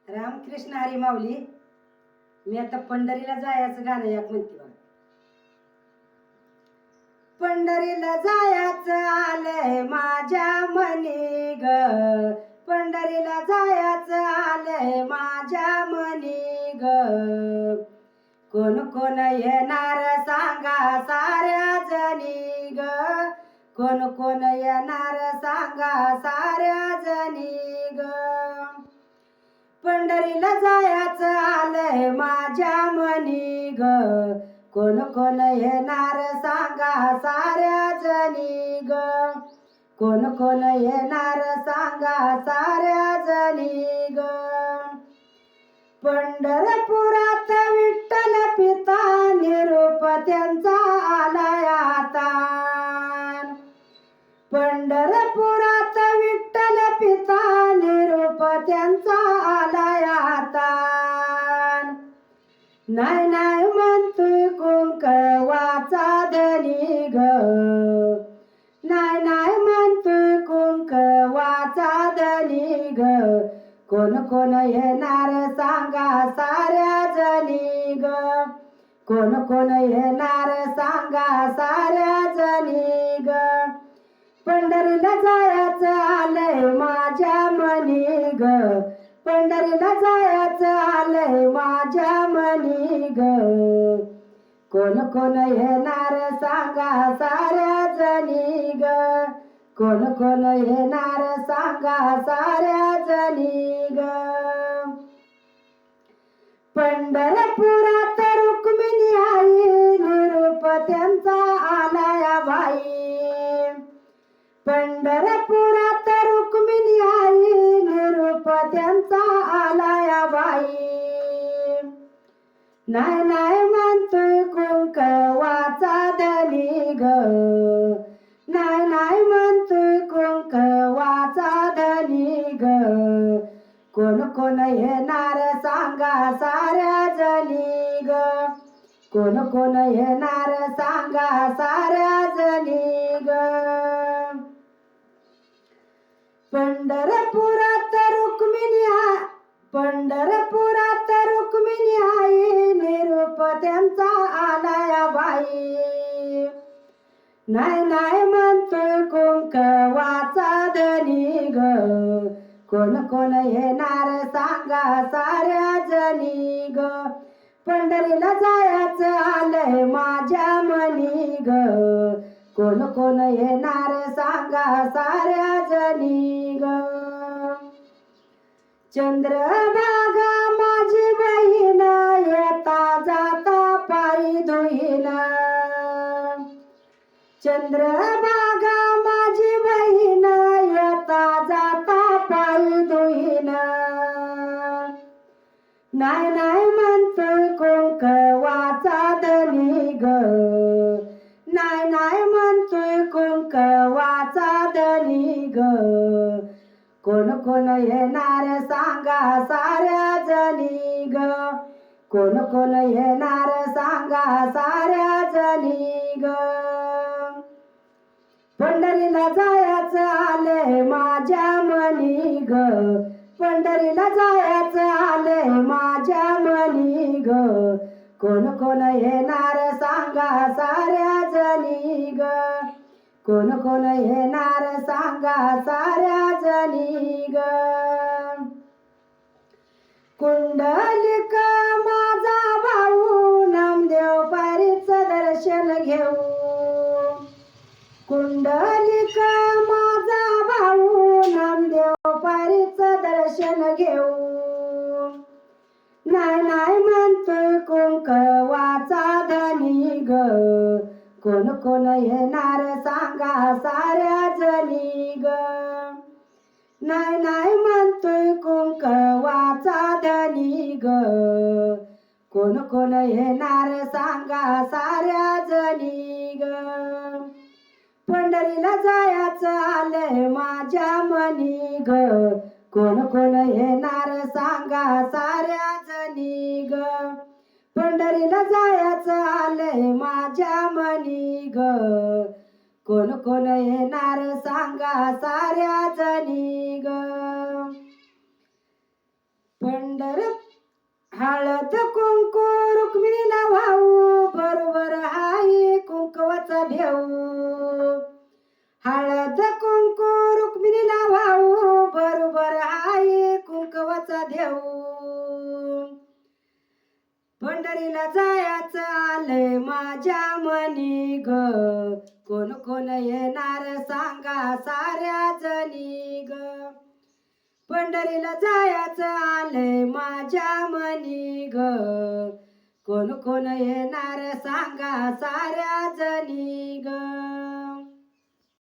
रामकृष्ण हरी माऊली. मी आता पंढरीला जायचं गाणं एक म्हणते बघा. पंढरीला जायचं आलंय माझ्या मनी ग, पंढरीला जायचं आलंय माझ्या मनी ग. कोण कोण येणार सांगा साऱ्या जणी ग, कोण कोण येणार सांगा साऱ्या जणी ग. पंढरीला जायचं आलंय माझ्या मनी ग, कोण कोण येणार सांगा साऱ्या जणी ग, कोण कोण येणार सांगा साऱ्या जणी ग. पंढरपुरात विठ्ठल पिता निरूप त्यांचा आलाय आता, पंढरपुरात विठ्ठल पिता निरूप त्यांचा आलाय आता. नाही नाही म्हणतोय कुंकवाचा धनी ग, नाही नाही म्हणतोय कुंकवाचा धनी ग. कोण कोण येणार सांगा साऱ्या जणी ग, कोण कोण येणार सांगा साऱ्या जणी ग. पंढरीला जायचं आलंय माझ्या मनी ग, पंढरीला जायचं आलंय माझ्या मनी ग. कोण कोण येणार सांगा साऱ्या जणी ग, कोण कोण येणार सांगा साऱ्या जणी ग. पंढरपुरात रुक्मिणी आई निरूप त्यांचा आलाय बाई, पंढरपुरात रुक्मिणी आई निरूप त्यांचा आलाय बाई. नाही नाही म्हणतोय कुंकवाचा धनी ग, नाही नाही म्हणतोय कुंकवाचा धनी ग. कोण कोण येणार सांगा साऱ्या जणी ग, कोण कोण येणार सांगा साऱ्या जणी ग. पंढरपुरात रुक्मिणी पंढरपुरात रुक्मिणी आई निरूप त्यांचा आलाय बाई. नाही नाही म्हणतोय कुंकवाचा धनी ग, कोण कोण येणार सांगा साऱ्या जणी ग. पंढरीला जायचं आलंय माझ्या मनी ग, कोण कोण येणार सांगा साऱ्या जणी ग. चंद्रभागा माझी बहीण येता जाता पायी धुईन, चंद्रभागा माझी बहीण येता जाता पायी धुईन. नाही नाही म्हणतोय कुंकवाचा धनी ग, नाही नाही म्हणतोय कुंकवाचा धनी ग. कोण कोण येणार सांगा साऱ्या जणी ग, कोण कोण येणार सांगा साऱ्या जणी ग. पंढरीला जायचं आलंय माझ्या मनी ग, पंढरीला जायचं आलंय माझ्या मनी ग. कोण कोण येणार सांगा साऱ्या जणी ग, कोण कोण येणार सांगा साऱ्या जणी ग. कुंडलिक माझा भाऊ नामदेव पारीचं दर्शन घेऊ, कुंडलिक माझा भाऊ नामदेव पारीचं दर्शन घेऊ. नाही नाही म्हणतोय कुंकवाचा धनी ग, कोण कोण येणार सांगा साऱ्या जणी ग. नाही नाही म्हणतोय कुंकवाचा धनी ग, कोण कोण येणार सांगा साऱ्या जणी ग. पंढरीला जायचं आलंय माझ्या मनी ग, कोण कोण येणार सांगा साऱ्या जणी ग. पंढरीला जायचं आलंय माझ्या मनी ग, कोण कोण येणार सांगा साऱ्या जणी ग. पंढर हळद कुंकू रुक्मिणीला वाहू बरोबर हाय कुंकवाचा देऊ हळद कुंकू रुक्मिणीला वाहू बरोबर हाय कुंकवाचा देऊ पंढरीला जायचं आलंय माझ्या मनी ग कोण कोण येणार सांगा साऱ्या जणी ग पंढरीला जायचं आलंय माझ्या मनी ग कोण कोण येणार सांगा साऱ्या जणी ग